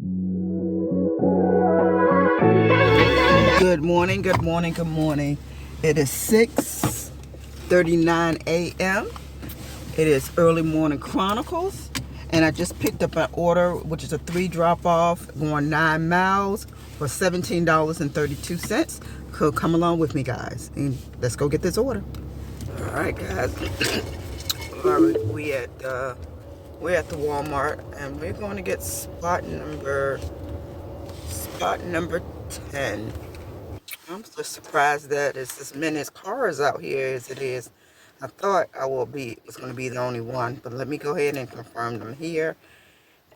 Good morning, good morning, good morning. It is 6:39 a.m. It is early morning Chronicles, and I just picked up an order, which is a 3 drop-off going 9 miles for $17.32. So come along with me, guys, and let's go get this order. All right, guys. We're at the Walmart, and we're going to get spot number 10. I'm just surprised that it's as many cars out here as it is. I thought was going to be the only one, but let me go ahead and confirm them here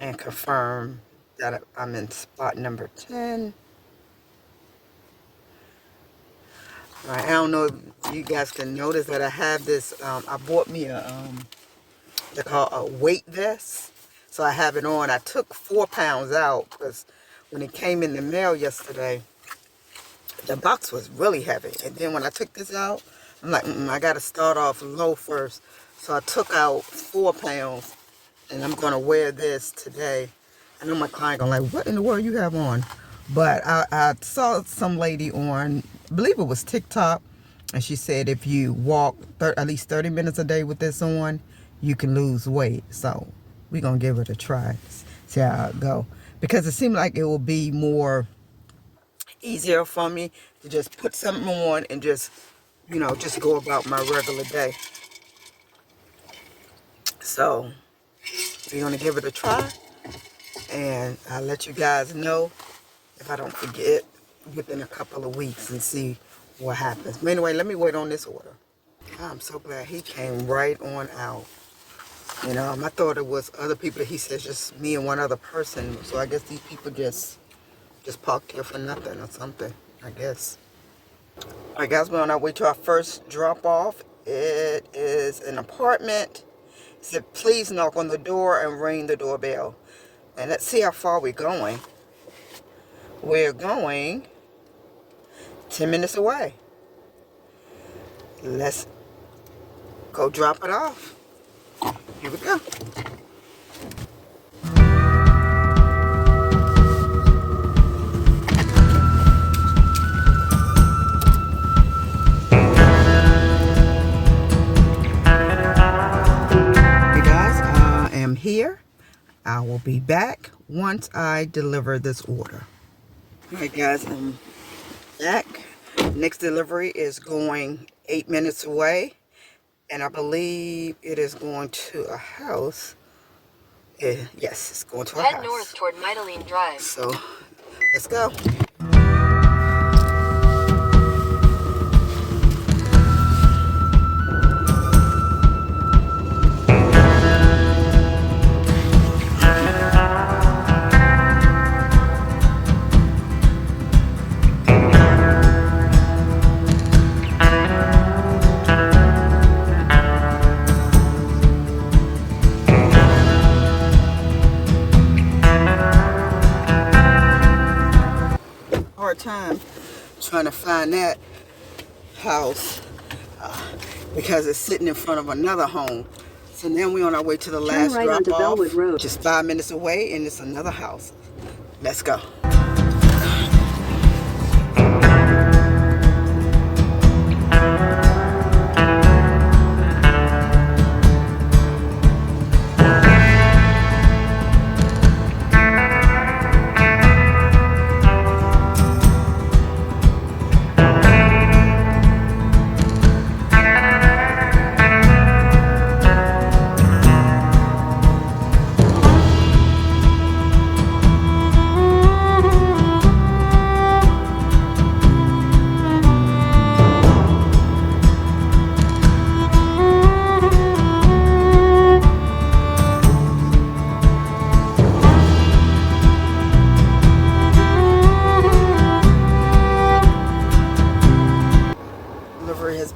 and confirm that I'm in spot number 10. All right, I don't know if you guys can notice that I have this, I bought me they call a weight vest. So I have it on. I took 4 pounds out because when it came in the mail yesterday, the box was really heavy. And then when I took this out, I'm like, I got to start off low first. So I took out 4 pounds, and I'm going to wear this today. I know my client going like, what in the world you have on? But I saw some lady on, I believe it was TikTok, and she said if you walk at least 30 minutes a day with this on, you can lose weight. So we're going to give it a try, see how it go. Because it seemed like it will be more easier for me to just put something on and just go about my regular day. So we're gonna give it a try, and I'll let you guys know if I don't forget within a couple of weeks and see what happens. But anyway, let me wait on this order. I'm so glad he came right on out. I thought it was other people. He says just me and one other person, so I guess these people just parked here for nothing or something, I guess. All right, guys, we're on our way to our first drop-off. It is an apartment. It said, please knock on the door and ring the doorbell. And let's see how far we're going. We're going 10 minutes away. Let's go drop it off. Here we go. Here. I will be back once I deliver this order. Alright, guys, I'm back. Next delivery is going 8 minutes away, and I believe it is going to a house. Yes, it's going to a house. Head north toward Mytilene Drive. So let's go. Time trying to find that house because it's sitting in front of another home. So now we're on our way to the last drop-off, just 5 minutes away, and it's another house. Let's go.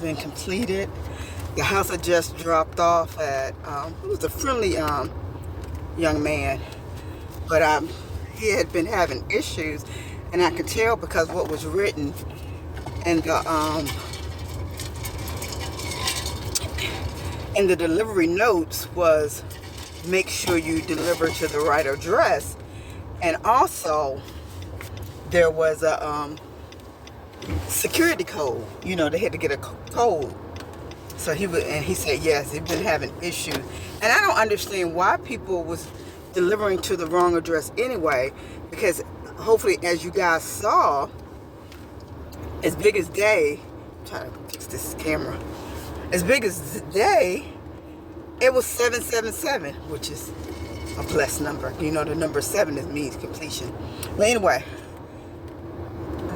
Been completed. The house I just dropped off at, it was a friendly young man, but he had been having issues, and I could tell because what was written in the delivery notes was make sure you deliver to the right address. And also there was a security code. You know, they had to get a code. So he said yes, he'd been having issues. And I don't understand why people was delivering to the wrong address anyway, because hopefully, as you guys saw, as big as day, I'm trying to fix this camera, as big as day, it was 777, which is a blessed number. You know, the number 7 means completion. But anyway,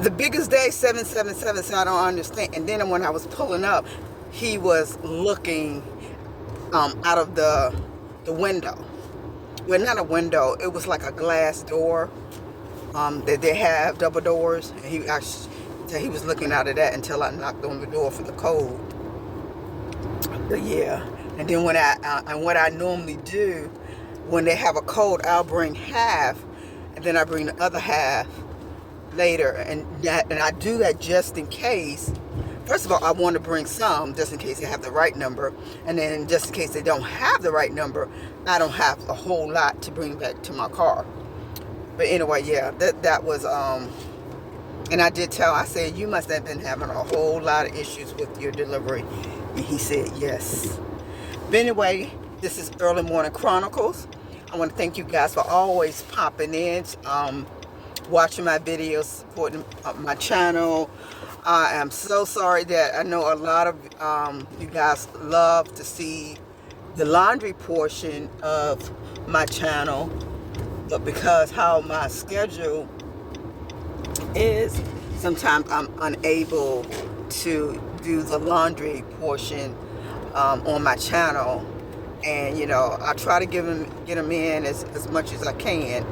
the biggest day, 777, so I don't understand. And then when I was pulling up, he was looking out of the window. Well, not a window. It was like a glass door that they have, double doors. And he was looking out of that until I knocked on the door for the code. But yeah. And then when what I normally do, when they have a code, I'll bring half, and then I bring the other half later. And I do that just in case. First of all, I want to bring some just in case they have the right number, and then just in case they don't have the right number, I don't have a whole lot to bring back to my car. But anyway, yeah, that was and I did tell, I said, you must have been having a whole lot of issues with your delivery, and he said yes. But anyway, this is Early Morning Chronicles. I want to thank you guys for always popping in, watching my videos, supporting my channel. I am so sorry that I know a lot of you guys love to see the laundry portion of my channel, but because how my schedule is, sometimes I'm unable to do the laundry portion on my channel. And you know, I try to get them in as much as I can,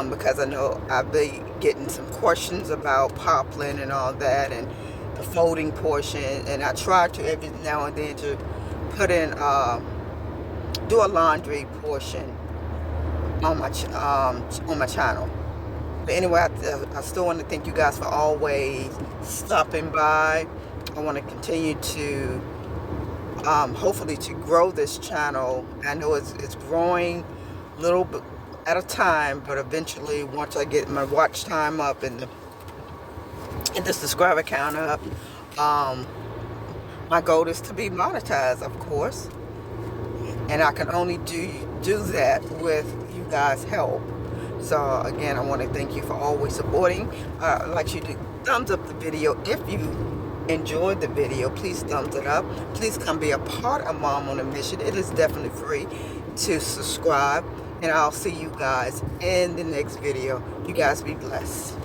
because I know I've been getting some questions about poplin and all that, and the folding portion, and I try to every now and then to put in do a laundry portion on my channel. But anyway, I still want to thank you guys for always stopping by. I want to continue to hopefully to grow this channel. I know it's growing a little bit at a time, but eventually, once I get my watch time up and the subscriber count up, my goal is to be monetized, of course, and I can only do that with you guys' help. So again, I want to thank you for always supporting. I'd like you to thumbs up the video. If you enjoyed the video, please thumbs it up. Please come be a part of Mom on a Mission. It is definitely free to subscribe. And I'll see you guys in the next video. You guys be blessed.